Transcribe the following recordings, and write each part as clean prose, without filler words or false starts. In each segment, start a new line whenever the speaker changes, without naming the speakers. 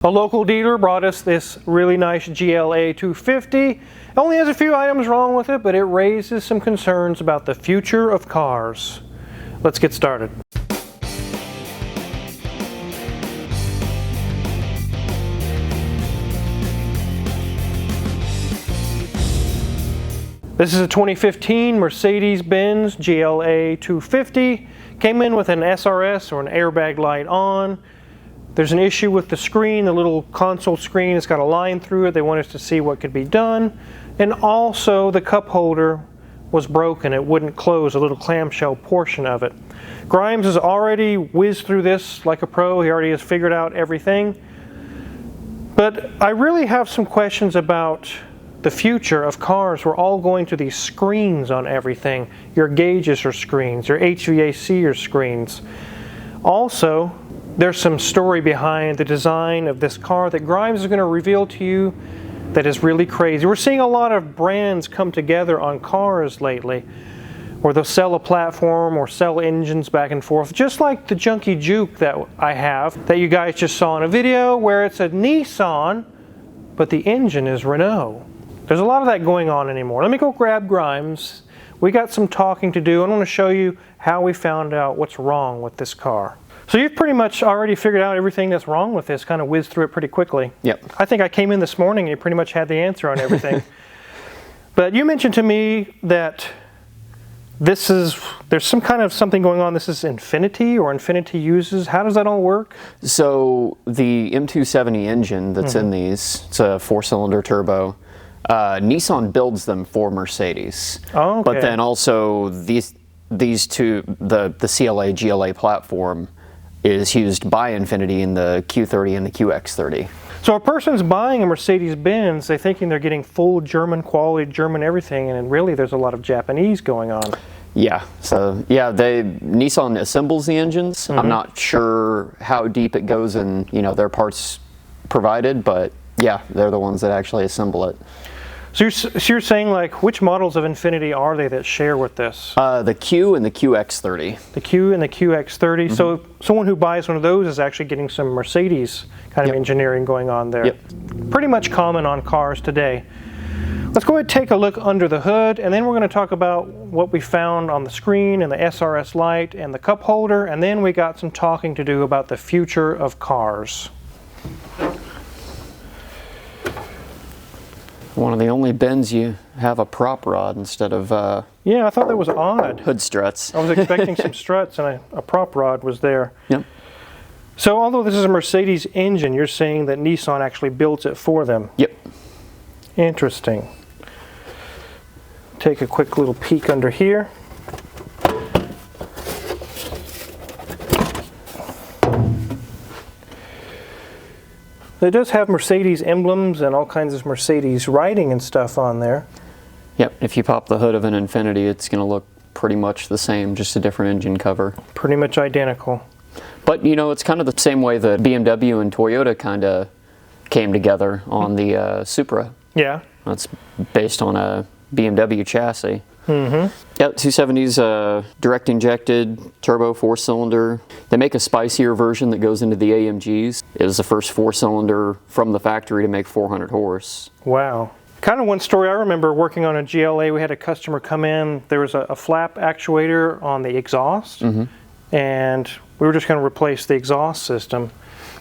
A local dealer brought us this really nice GLA 250. It only has a few items wrong with it, but it raises some concerns about the future of cars. Let's get started. This is a 2015 Mercedes-Benz GLA 250. Came in with an SRS or an airbag light on. There's an issue with the screen, the little console screen. It's got a line through it. They want us to see what could be done. And also the cup holder was broken. It wouldn't close, a little clamshell portion of it. Grimes has already whizzed through this like a pro. He already has figured out everything. But I really have some questions about the future of cars. We're all going to these screens on everything. Your gauges are screens, your HVAC are screens. Also, there's some story behind the design of this car that Grimes is going to reveal to you that is really crazy. We're seeing a lot of brands come together on cars lately, where they'll sell a platform or sell engines back and forth, just like the Junkie Juke that I have, that you guys just saw in a video, where it's a Nissan, but the engine is Renault. There's a lot of that going on anymore. Let me go grab Grimes. We got some talking to do. I want to show you how we found out what's wrong with this car. So you've pretty much already figured out everything that's wrong with this, kind of whizzed through it pretty quickly.
Yep.
I think I came in this morning and you pretty much had the answer on everything. But you mentioned to me that there's some kind of something going on. This is Infiniti, or Infiniti uses. How does that all work?
So the M270 engine that's in these, it's a 4-cylinder turbo. Nissan builds them for Mercedes.
Oh, okay.
But then also these two, the CLA GLA platform is used by Infiniti in the Q30 and the QX30.
So a person's buying a Mercedes-Benz, they're thinking they're getting full German quality, German everything, and really there's a lot of Japanese going on.
Yeah, so yeah, Nissan assembles the engines. I'm not sure how deep it goes in, their parts provided, but yeah, they're the ones that actually assemble it.
So you're saying, like, which models of Infiniti are they that share with this?
The Q and the QX30.
The Q and the QX30. So someone who buys one of those is actually getting some Mercedes kind of engineering going on there.
Yep.
Pretty much common on cars today. Let's go ahead and take a look under the hood, and then we're going to talk about what we found on the screen and the SRS light and the cup holder, and then we got some talking to do about the future of cars.
One of the only Benz you have a prop rod instead of
yeah, I thought that was odd.
hood struts.
I was expecting some struts, and a prop rod was there.
Yep.
So although this is a Mercedes engine, you're saying that Nissan actually built it for them?
Yep.
Interesting. Take a quick little peek under here. It does have Mercedes emblems and all kinds of Mercedes writing and stuff on there.
Yep, if you pop the hood of an Infiniti, it's going to look pretty much the same, just a different engine cover.
Pretty much identical.
But, it's kind of the same way that BMW and Toyota kind of came together on the Supra.
Yeah.
That's based on a BMW chassis. Yep, 270's direct injected turbo 4-cylinder. They make a spicier version that goes into the AMGs. It was the first 4-cylinder from the factory to make 400 horse.
Wow. Kind of one story I remember working on a GLA, we had a customer come in, there was a flap actuator on the exhaust, and we were just going to replace the exhaust system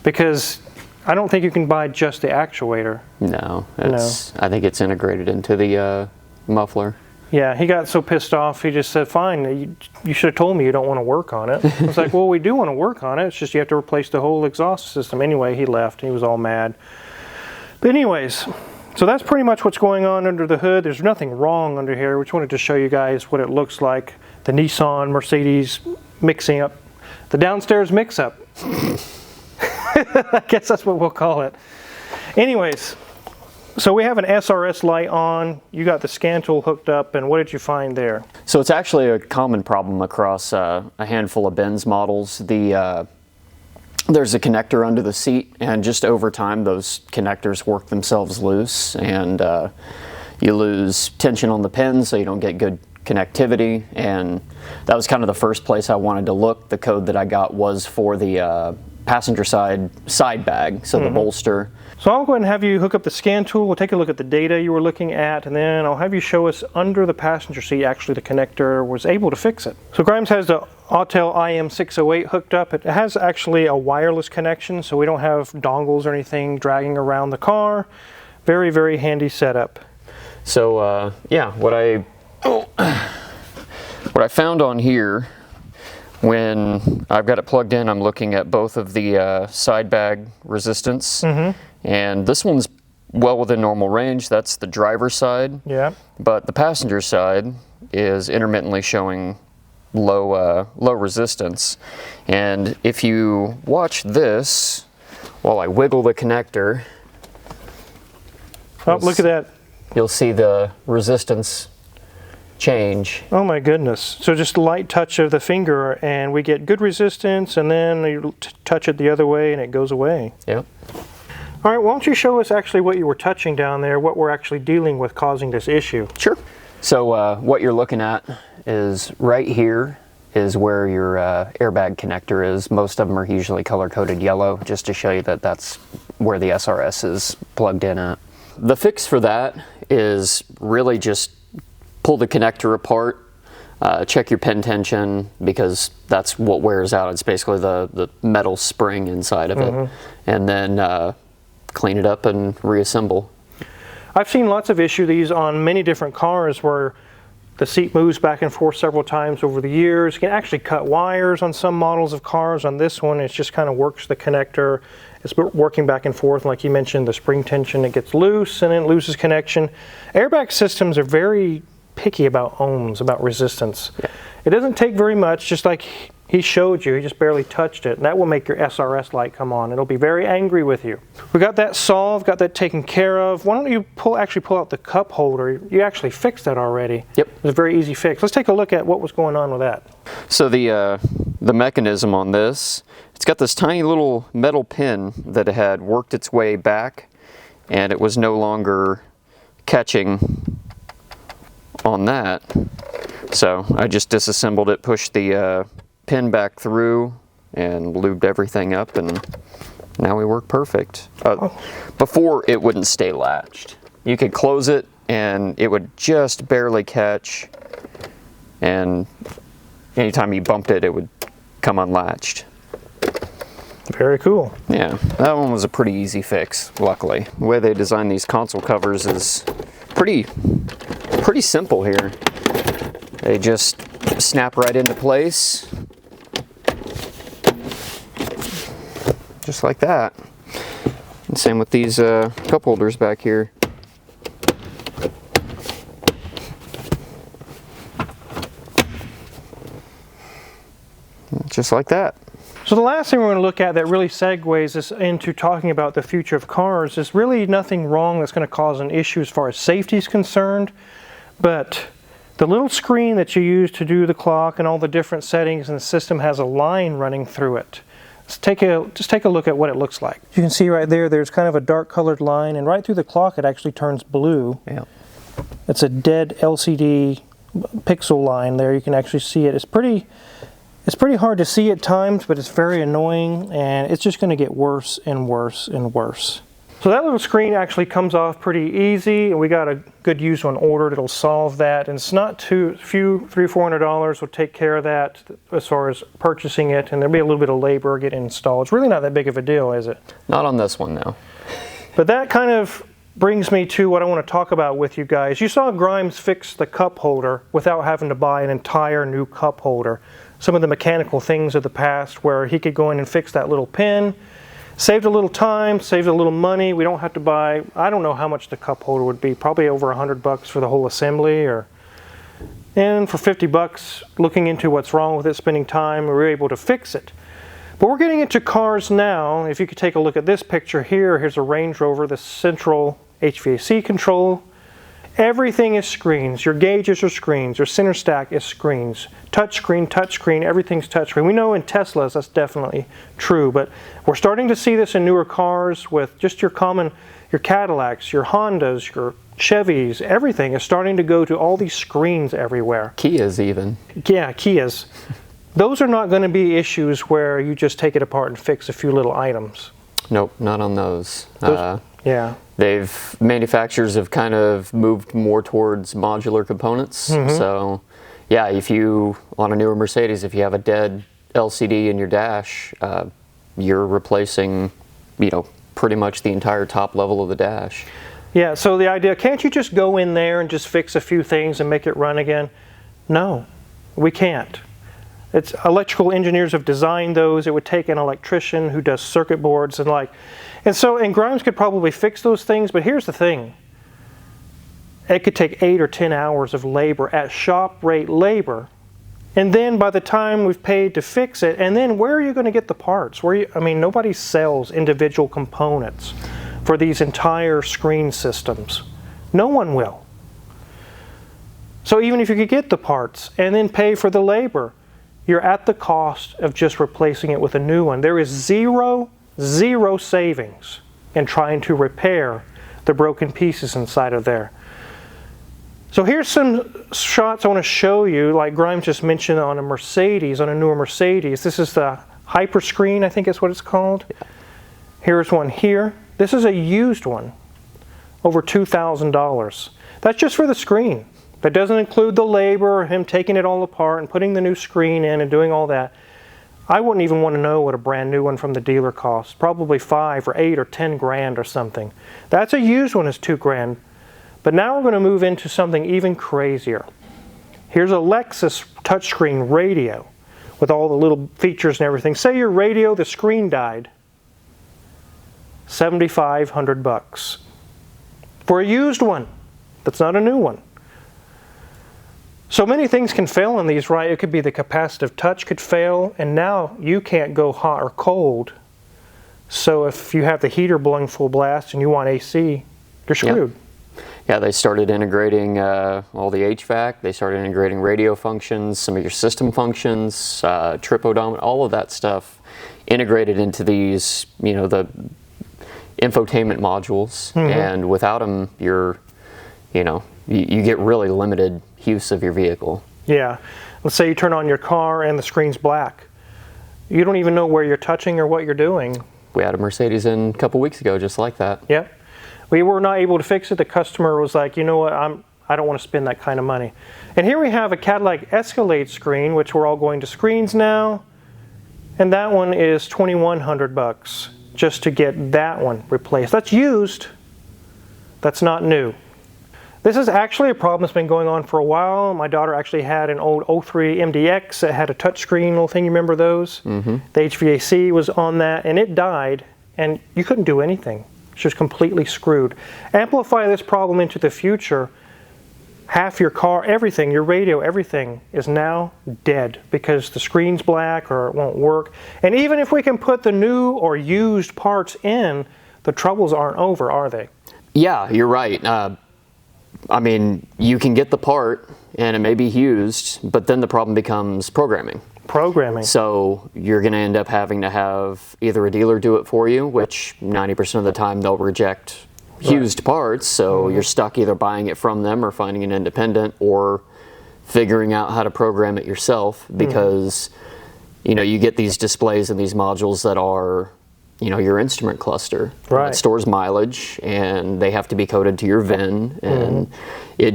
because I don't think you can buy just the actuator.
No, I think it's integrated into the muffler.
Yeah, he got so pissed off, he just said, fine, you should have told me you don't want to work on it. I was like, well, we do want to work on it, it's just you have to replace the whole exhaust system. Anyway, he left, he was all mad. But anyways, so that's pretty much what's going on under the hood. There's nothing wrong under here. We just wanted to show you guys what it looks like. The Nissan, Mercedes mixing up, the downstairs mix-up. I guess that's what we'll call it. Anyways, so we have an SRS light on, you got the scan tool hooked up, and what did you find there?
So it's actually a common problem across a handful of Benz models. There's a connector under the seat, and just over time those connectors work themselves loose, and you lose tension on the pins, so you don't get good connectivity. And that was kind of the first place I wanted to look. The code that I got was for the passenger side bag, so the bolster.
So I'll go ahead and have you hook up the scan tool. We'll take a look at the data you were looking at, and then I'll have you show us under the passenger seat, actually the connector was able to fix it. So Grimes has the Autel IM608 hooked up. It has actually a wireless connection, so we don't have dongles or anything dragging around the car. Very, very handy setup.
So yeah, what I found on here, when I've got it plugged in, I'm looking at both of the side bag resistance, and this one's well within normal range. That's the driver's side.
Yeah.
But the passenger side is intermittently showing low resistance. And if you watch this while I wiggle the connector,
Oh, look at that.
you'll see the resistance change.
Oh my goodness. So just a light touch of the finger and we get good resistance, and then you touch it the other way and it goes away.
Yep.
All right, why don't you show us actually what you were touching down there, what we're actually dealing with causing this issue.
Sure. So what you're looking at is right here is where your airbag connector is. Most of them are usually color-coded yellow, just to show you that that's where the SRS is plugged in at. The fix for that is really just pull the connector apart, check your pin tension, because that's what wears out. It's basically the metal spring inside of it. And then clean it up and reassemble.
I've seen lots of issues on many different cars where the seat moves back and forth several times over the years. You can actually cut wires on some models of cars. On this one, it just kind of works the connector. It's working back and forth. Like you mentioned, the spring tension, it gets loose and then it loses connection. Airbag systems are very picky about ohms, about resistance.
Yeah.
It doesn't take very much, just like he showed you. He just barely touched it, and that will make your SRS light come on. It'll be very angry with you. We got that solved, got that taken care of. Why don't you actually pull out the cup holder? You actually fixed that already.
Yep.
It was a very easy fix. Let's take a look at what was going on with that.
So the mechanism on this, it's got this tiny little metal pin that had worked its way back, and it was no longer catching on that. So I just disassembled it, pushed the pin back through, and lubed everything up, and now we work perfect. Before, it wouldn't stay latched. You could close it and it would just barely catch, and anytime you bumped it, it would come unlatched.
Very cool.
Yeah, that one was a pretty easy fix, luckily. The way they designed these console covers is pretty simple here. They just snap right into place, just like that. And same with these cup holders back here. Just like that.
So the last thing we're going to look at that really segues us into talking about the future of cars is really nothing wrong that's going to cause an issue as far as safety is concerned, but the little screen that you use to do the clock and all the different settings in the system has a line running through it. Just take a look at what it looks like. You can see right there, there's kind of a dark colored line, and right through the clock it actually turns blue.
Yeah.
It's a dead LCD pixel line there. You can actually see it. It's pretty hard to see at times, but it's very annoying, and it's just going to get worse and worse and worse. So that little screen actually comes off pretty easy, and we got a good used one ordered. It'll solve that, and it's not $300-400 will take care of that as far as purchasing it, and there'll be a little bit of labor getting installed. It's really not that big of a deal, is it?
Not on this one, no.
But that kind of brings me to what I want to talk about with you guys. You saw Grimes fix the cup holder without having to buy an entire new cup holder. Some of the mechanical things of the past where he could go in and fix that little pin, saved a little time, saved a little money. We don't have to buy, I don't know how much the cup holder would be, probably over $100 for the whole assembly, and for $50 looking into what's wrong with it, spending time, we were able to fix it. But we're getting into cars now. If you could take a look at this picture here, here's a Range Rover, the central HVAC control. Everything is screens. Your gauges are screens. Your center stack is screens. Touch screen, everything's touch screen. We know in Teslas that's definitely true, but we're starting to see this in newer cars with just your Cadillacs, your Hondas, your Chevys. Everything is starting to go to all these screens everywhere.
Kias even.
Yeah, Kias. those are not going to be issues where you just take it apart and fix a few little items.
Nope, not on those.
Yeah.
Manufacturers have kind of moved more towards modular components. So, yeah, if you, on a newer Mercedes, if you have a dead LCD in your dash, you're replacing, pretty much the entire top level of the dash.
Yeah, so the idea, can't you just go in there and just fix a few things and make it run again? No, we can't. It's electrical engineers have designed those. It would take an electrician who does circuit boards and Grimes could probably fix those things, but here's the thing. It could take 8 or 10 hours of labor at shop rate labor. And then by the time we've paid to fix it, and then where are you going to get the parts? Nobody sells individual components for these entire screen systems. No one will. So even if you could get the parts and then pay for the labor, you're at the cost of just replacing it with a new one. There is zero savings in trying to repair the broken pieces inside of there. So here's some shots I want to show you, like Grimes just mentioned on a Mercedes, on a newer Mercedes. This is the Hyperscreen, I think is what it's called. Here's one here. This is a used one, over $2,000. That's just for the screen. That doesn't include the labor, him taking it all apart and putting the new screen in and doing all that. I wouldn't even want to know what a brand new one from the dealer costs. Probably 5 or 8 or 10 grand or something. That's a used one is $2,000. But now we're going to move into something even crazier. Here's a Lexus touchscreen radio with all the little features and everything. Say your radio, the screen died. $7,500 for a used one. That's not a new one. So many things can fail on these, right? It could be the capacitive touch could fail, and now you can't go hot or cold. So if you have the heater blowing full blast and you want AC, you're screwed.
Yeah, they started integrating all the HVAC. They started integrating radio functions, some of your system functions, trip odometer, all of that stuff integrated into these, the infotainment modules. And without them, you get really limited use of your vehicle.
Yeah. Let's say you turn on your car and the screen's black. You don't even know where you're touching or what you're doing.
We had a Mercedes in a couple weeks ago just like that.
Yeah. We were not able to fix it. The customer was like, you know what, I don't want to spend that kind of money. And here we have a Cadillac Escalade screen, which we're all going to screens now. And that one is $2,100 just to get that one replaced. That's used. That's not new. This is actually a problem that's been going on for a while. My daughter actually had an old 03 MDX that had a touchscreen little thing. You remember those? The HVAC was on that, and it died, and you couldn't do anything. She was completely screwed. Amplify this problem into the future. Half your car, everything, your radio, everything is now dead because the screen's black or it won't work. And even if we can put the new or used parts in, the troubles aren't over, are they?
Yeah, you're right. You can get the part and it may be used, but then the problem becomes programming. So you're going to end up having to have either a dealer do it for you, which 90% of the time they'll reject used parts, so you're stuck either buying it from them or finding an independent or figuring out how to program it yourself because you get these displays and these modules that are your instrument cluster. It stores mileage and they have to be coded to your VIN and it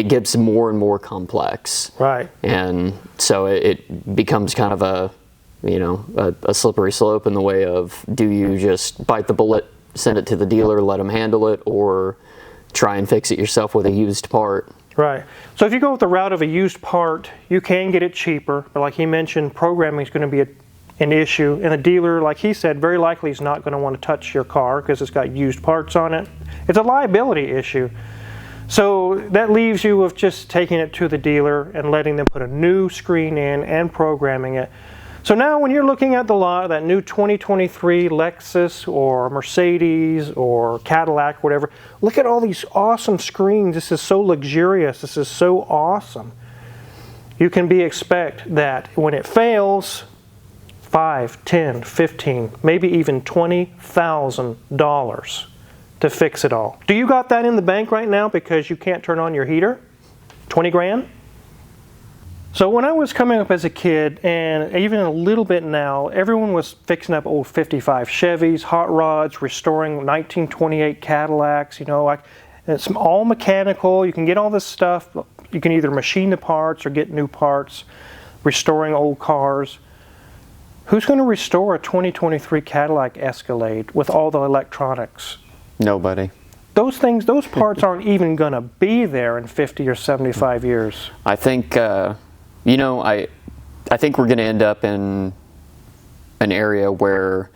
gets more and more complex. And so it becomes kind of a slippery slope in the way of, do you just bite the bullet, send it to the dealer, let them handle it, or try and fix it yourself with a used part?
So if you go with the route of a used part, you can get it cheaper, but like he mentioned, programming is going to be an issue, and the dealer, like he said, very likely is not going to want to touch your car because it's got used parts on it. It's a liability issue. So that leaves you with just taking it to the dealer and letting them put a new screen in and programming it. So now when you're looking at the lot, that new 2023 Lexus or Mercedes or Cadillac, whatever, look at all these awesome screens. This is so luxurious. This is so awesome. You can expect that when it fails, $5, $10, $15, maybe even $20,000 to fix it all. Do you got that in the bank right now because you can't turn on your heater? 20 grand? So when I was coming up as a kid, and even a little bit now, everyone was fixing up old 55 Chevys, hot rods, restoring 1928 Cadillacs, it's all mechanical. You can get all this stuff. You can either machine the parts or get new parts, restoring old cars. Who's going to restore a 2023 Cadillac Escalade with all the electronics?
Nobody.
Those parts aren't even going to be there in 50 or 75 years.
I think, I think we're going to end up in an area where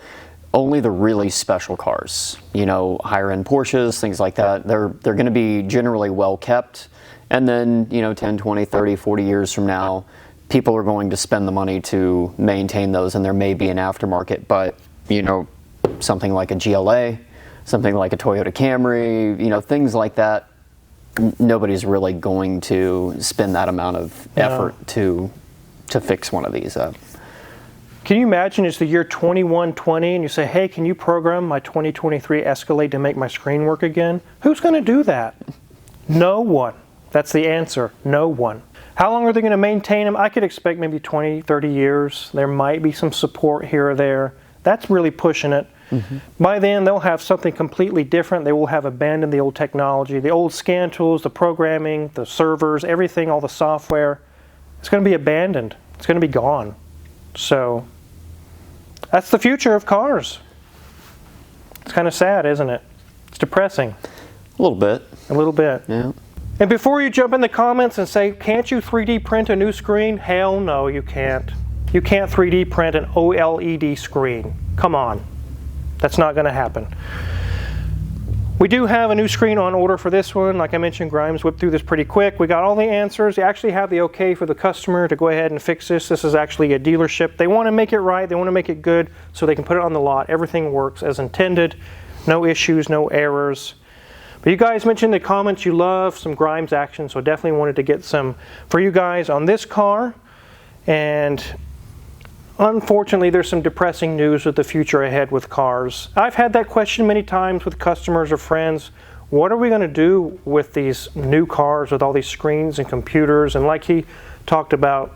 only the really special cars, higher end Porsches, things like that, they're going to be generally well kept. And then, 10, 20, 30, 40 years from now, people are going to spend the money to maintain those, and there may be an aftermarket. But, something like a GLA, something like a Toyota Camry, things like that, nobody's really going to spend that amount of effort to fix one of these up.
Can you imagine it's the year 2120 and you say, hey, can you program my 2023 Escalade to make my screen work again? Who's going to do that? No one. That's the answer. No one. How long are they going to maintain them? I could expect maybe 20, 30 years. There might be some support here or there. That's really pushing it. Mm-hmm. By then, they'll have something completely different. They will have abandoned the old technology, the old scan tools, the programming, the servers, everything, all the software. It's going to be abandoned. It's going to be gone. So that's the future of cars. It's kind of sad, isn't it? It's depressing.
A little bit.
A little bit.
Yeah.
And before you jump in the comments and say, can't you 3D print a new screen? Hell no, you can't. You can't 3D print an OLED screen. Come on. That's not going to happen. We do have a new screen on order for this one. Like I mentioned, Grimes whipped through this pretty quick. We got all the answers. They actually have the okay for the customer to go ahead and fix this. This is actually a dealership. They want to make it right. They want to make it good so they can put it on the lot. Everything works as intended. No issues, no errors. But you guys mentioned in the comments you love some Grimes action, so definitely wanted to get some for you guys on this car. And unfortunately, there's some depressing news with the future ahead with cars. I've had that question many times with customers or friends. What are we going to do with these new cars with all these screens and computers? And like he talked about,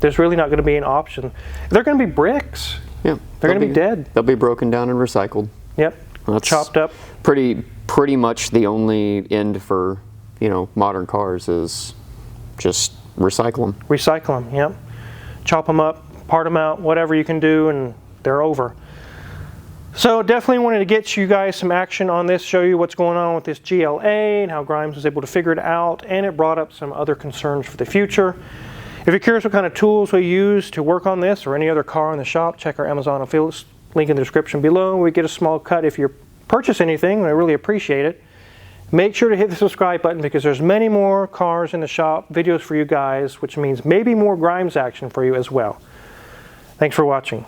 there's really not going to be an option. They're going to be bricks.
Yeah,
they're going to be dead.
They'll be broken down and recycled.
Yep,
that's
chopped up.
Pretty much the only end for modern cars is just recycle them.
Recycle them. Yep. Chop them up, part them out, whatever you can do, and they're over. So definitely wanted to get you guys some action on this, show you what's going on with this GLA and how Grimes was able to figure it out, and it brought up some other concerns for the future. If you're curious what kind of tools we use to work on this or any other car in the shop, check our Amazon affiliates link in the description below. We get a small cut if you purchase anything, and I really appreciate it. Make sure to hit the subscribe button because there's many more cars in the shop, videos for you guys, which means maybe more Grimes action for you as well. Thanks for watching.